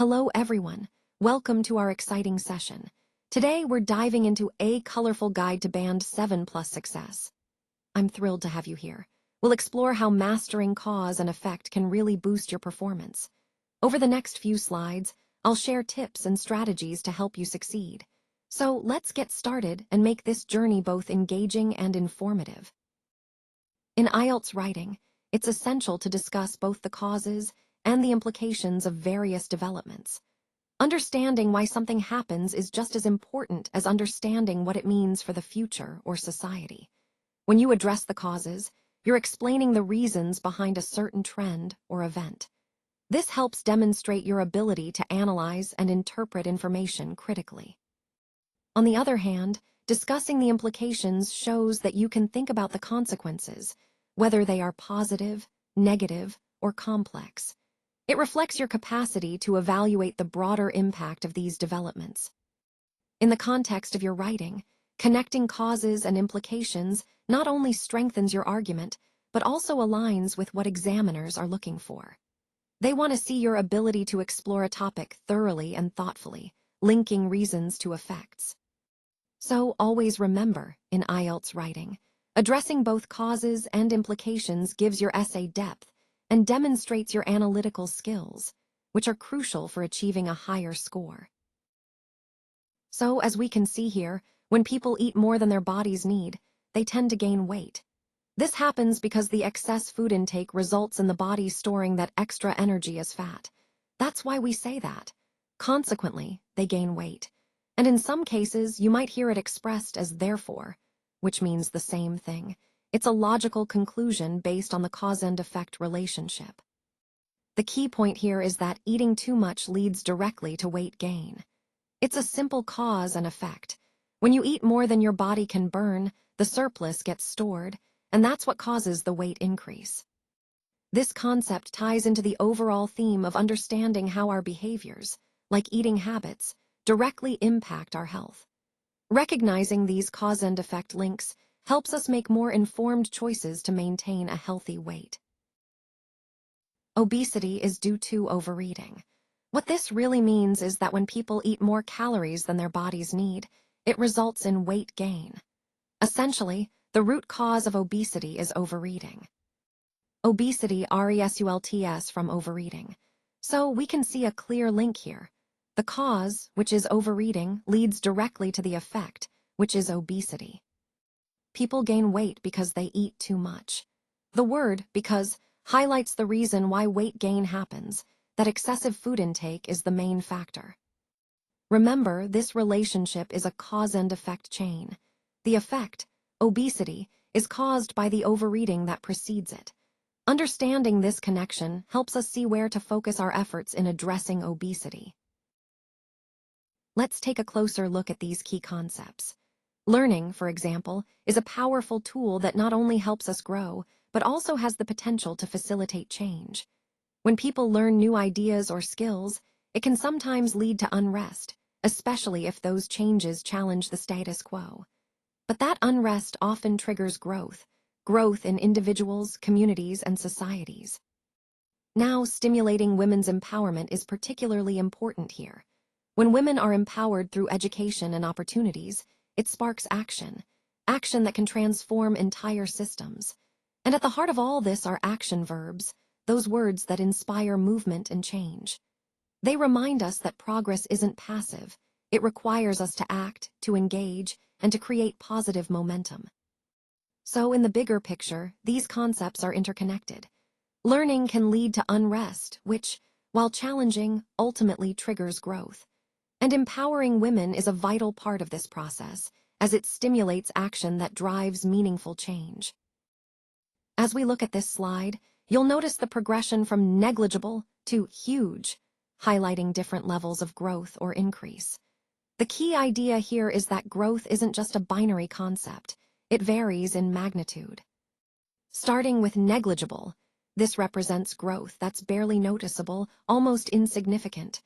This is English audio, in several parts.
Hello everyone, welcome to our exciting session. Today we're diving into A Colorful Guide to Band 7 Plus Success. I'm thrilled to have you here. We'll explore how mastering cause and effect can really boost your performance. Over the next few slides, I'll share tips and strategies to help you succeed. So let's get started and make this journey both engaging and informative. In IELTS writing, it's essential to discuss both the causes and the implications of various developments. Understanding why something happens is just as important as understanding what it means for the future or society. When you address the causes, you're explaining the reasons behind a certain trend or event. This helps demonstrate your ability to analyze and interpret information critically. On the other hand, discussing the implications shows that you can think about the consequences, whether they are positive, negative, or complex. It reflects your capacity to evaluate the broader impact of these developments. In the context of your writing, connecting causes and implications not only strengthens your argument, but also aligns with what examiners are looking for. They want to see your ability to explore a topic thoroughly and thoughtfully, linking reasons to effects. So always remember, in IELTS writing, addressing both causes and implications gives your essay depth and demonstrates your analytical skills, which are crucial for achieving a higher score. So, as we can see here, when people eat more than their bodies need, they tend to gain weight. This happens because the excess food intake results in the body storing that extra energy as fat. That's why we say that. Consequently, they gain weight. And in some cases, you might hear it expressed as therefore, which means the same thing. It's a logical conclusion based on the cause and effect relationship. The key point here is that eating too much leads directly to weight gain. It's a simple cause and effect. When you eat more than your body can burn, the surplus gets stored, and that's what causes the weight increase. This concept ties into the overall theme of understanding how our behaviors, like eating habits, directly impact our health. Recognizing these cause and effect links helps us make more informed choices to maintain a healthy weight. Obesity is due to overeating. What this really means is that when people eat more calories than their bodies need, it results in weight gain. Essentially, the root cause of obesity is overeating. Obesity results from overeating. So we can see a clear link here. The cause, which is overeating, leads directly to the effect, which is obesity. People gain weight because they eat too much. The word because highlights the reason why weight gain happens, that excessive food intake is the main factor. Remember, this relationship is a cause and effect chain. The effect, obesity, is caused by the overeating that precedes it. Understanding this connection helps us see where to focus our efforts in addressing obesity. Let's take a closer look at these key concepts. Learning, for example, is a powerful tool that not only helps us grow, but also has the potential to facilitate change. When people learn new ideas or skills, it can sometimes lead to unrest, especially if those changes challenge the status quo. But that unrest often triggers growth in individuals, communities, and societies. Now, stimulating women's empowerment is particularly important here. When women are empowered through education and opportunities, it sparks action that can transform entire systems. And at the heart of all this are action verbs, those words that inspire movement and change. They remind us that progress isn't passive. It requires us to act, to engage, and to create positive momentum. So in the bigger picture, these concepts are interconnected. Learning can lead to unrest, which, while challenging, ultimately triggers growth. And empowering women is a vital part of this process, as it stimulates action that drives meaningful change. As we look at this slide, you'll notice the progression from negligible to huge, highlighting different levels of growth or increase. The key idea here is that growth isn't just a binary concept, it varies in magnitude. Starting with negligible, this represents growth that's barely noticeable, almost insignificant.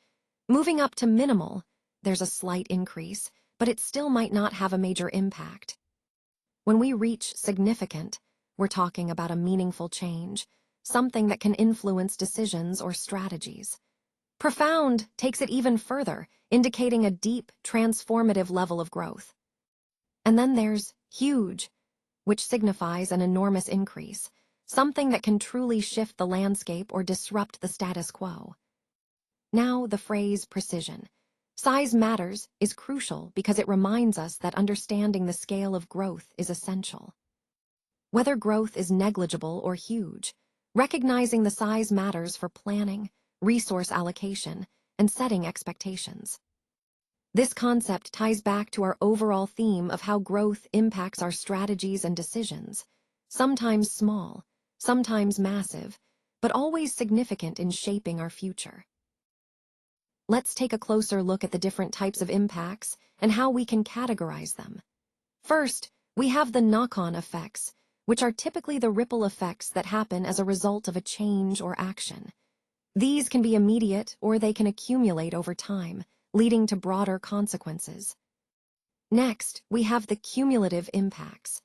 Moving up to minimal, there's a slight increase, but it still might not have a major impact. When we reach significant, we're talking about a meaningful change, something that can influence decisions or strategies. Profound takes it even further, indicating a deep, transformative level of growth. And then there's huge, which signifies an enormous increase, something that can truly shift the landscape or disrupt the status quo. Now, the phrase precision. Size matters is crucial because it reminds us that understanding the scale of growth is essential. Whether growth is negligible or huge, recognizing the size matters for planning, resource allocation, and setting expectations. This concept ties back to our overall theme of how growth impacts our strategies and decisions, sometimes small, sometimes massive, but always significant in shaping our future. Let's take a closer look at the different types of impacts and how we can categorize them. First, we have the knock-on effects, which are typically the ripple effects that happen as a result of a change or action. These can be immediate or they can accumulate over time, leading to broader consequences. Next, we have the cumulative impacts.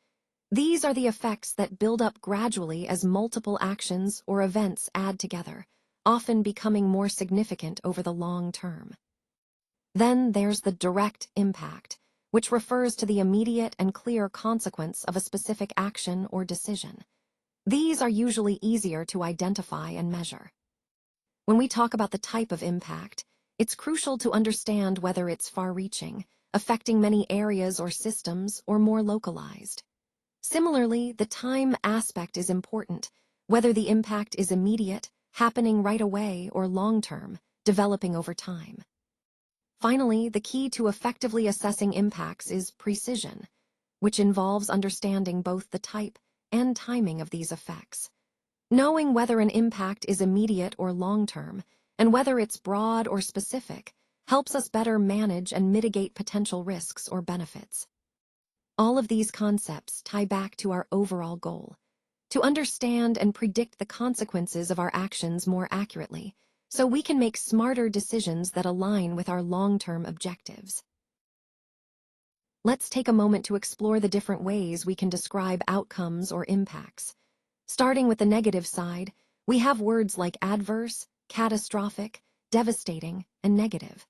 These are the effects that build up gradually as multiple actions or events add together, often becoming more significant over the long term. Then there's the direct impact, which refers to the immediate and clear consequence of a specific action or decision. These are usually easier to identify and measure. When we talk about the type of impact, it's crucial to understand whether it's far-reaching, affecting many areas or systems, or more localized. Similarly, the time aspect is important, whether the impact is immediate, happening right away, or long-term, developing over time. Finally, the key to effectively assessing impacts is precision, which involves understanding both the type and timing of these effects. Knowing whether an impact is immediate or long-term, and whether it's broad or specific, helps us better manage and mitigate potential risks or benefits. All of these concepts tie back to our overall goal: to understand and predict the consequences of our actions more accurately, so we can make smarter decisions that align with our long-term objectives. Let's take a moment to explore the different ways we can describe outcomes or impacts. Starting with the negative side, we have words like adverse, catastrophic, devastating, and negative.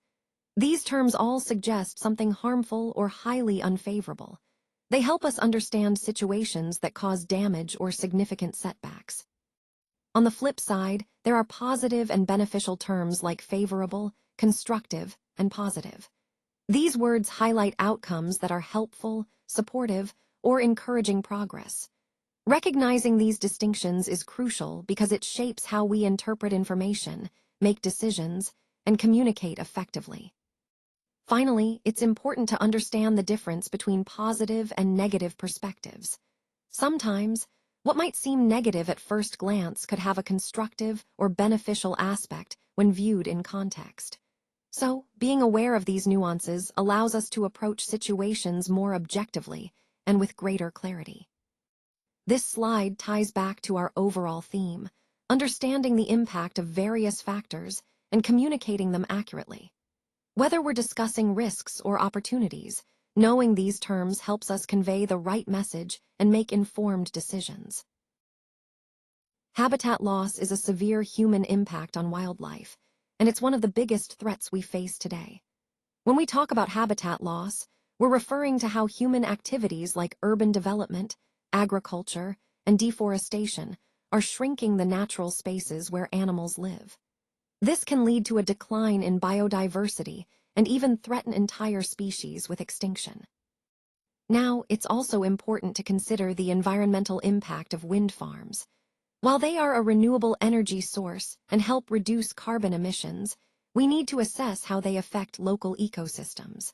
These terms all suggest something harmful or highly unfavorable. They help us understand situations that cause damage or significant setbacks. On the flip side, there are positive and beneficial terms like favorable, constructive, and positive. These words highlight outcomes that are helpful, supportive, or encouraging progress. Recognizing these distinctions is crucial because it shapes how we interpret information, make decisions, and communicate effectively. Finally, it's important to understand the difference between positive and negative perspectives. Sometimes, what might seem negative at first glance could have a constructive or beneficial aspect when viewed in context. So, being aware of these nuances allows us to approach situations more objectively and with greater clarity. This slide ties back to our overall theme: understanding the impact of various factors and communicating them accurately. Whether we're discussing risks or opportunities, knowing these terms helps us convey the right message and make informed decisions. Habitat loss is a severe human impact on wildlife, and it's one of the biggest threats we face today. When we talk about habitat loss, we're referring to how human activities like urban development, agriculture, and deforestation are shrinking the natural spaces where animals live. This can lead to a decline in biodiversity and even threaten entire species with extinction. Now, it's also important to consider the environmental impact of wind farms. While they are a renewable energy source and help reduce carbon emissions, we need to assess how they affect local ecosystems.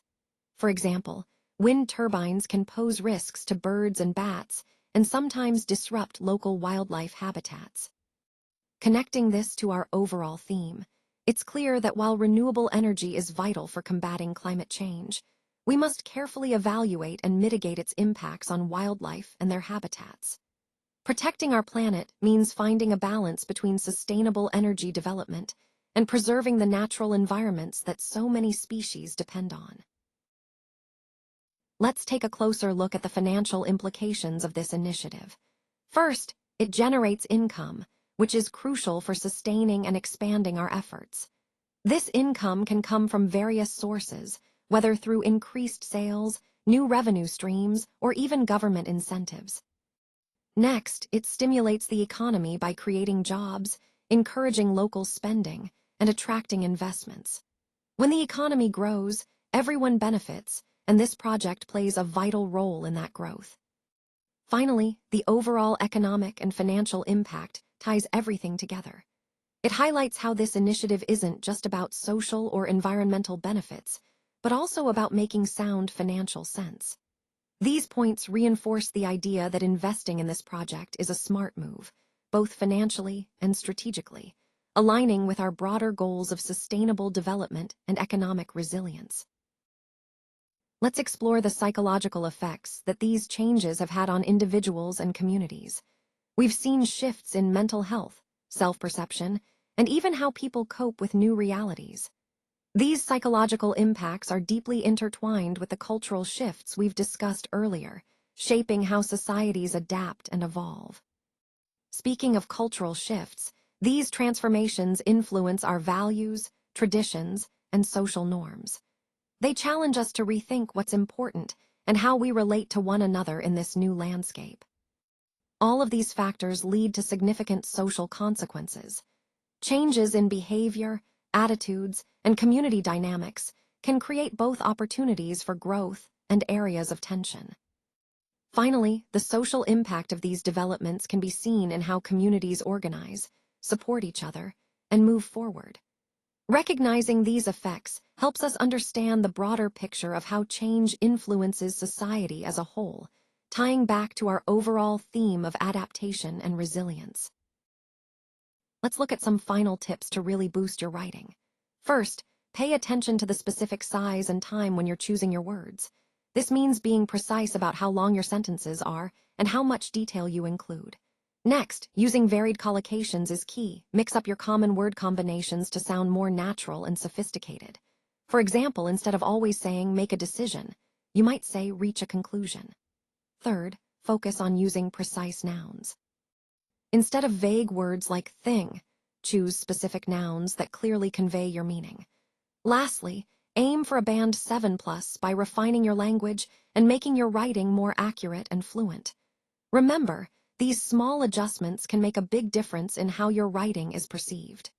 For example, wind turbines can pose risks to birds and bats and sometimes disrupt local wildlife habitats. Connecting this to our overall theme, it's clear that while renewable energy is vital for combating climate change, we must carefully evaluate and mitigate its impacts on wildlife and their habitats. Protecting our planet means finding a balance between sustainable energy development and preserving the natural environments that so many species depend on. Let's take a closer look at the financial implications of this initiative. First, it generates income, which is crucial for sustaining and expanding our efforts. This income can come from various sources, whether through increased sales, new revenue streams, or even government incentives. Next, it stimulates the economy by creating jobs, encouraging local spending, and attracting investments. When the economy grows, everyone benefits, and this project plays a vital role in that growth. Finally, the overall economic and financial impact ties everything together. It highlights how this initiative isn't just about social or environmental benefits, but also about making sound financial sense. These points reinforce the idea that investing in this project is a smart move, both financially and strategically, aligning with our broader goals of sustainable development and economic resilience. Let's explore the psychological effects that these changes have had on individuals and communities. We've seen shifts in mental health, self-perception, and even how people cope with new realities. These psychological impacts are deeply intertwined with the cultural shifts we've discussed earlier, shaping how societies adapt and evolve. Speaking of cultural shifts, these transformations influence our values, traditions, and social norms. They challenge us to rethink what's important and how we relate to one another in this new landscape. All of these factors lead to significant social consequences. Changes in behavior, attitudes, and community dynamics can create both opportunities for growth and areas of tension. Finally, the social impact of these developments can be seen in how communities organize, support each other, and move forward. Recognizing these effects helps us understand the broader picture of how change influences society as a whole, tying back to our overall theme of adaptation and resilience. Let's look at some final tips to really boost your writing. First, pay attention to the specific size and time when you're choosing your words. This means being precise about how long your sentences are and how much detail you include. Next, using varied collocations is key. Mix up your common word combinations to sound more natural and sophisticated. For example, instead of always saying make a decision, you might say reach a conclusion. Third, focus on using precise nouns. Instead of vague words like thing, choose specific nouns that clearly convey your meaning. Lastly, aim for a band 7+ by refining your language and making your writing more accurate and fluent. Remember, these small adjustments can make a big difference in how your writing is perceived.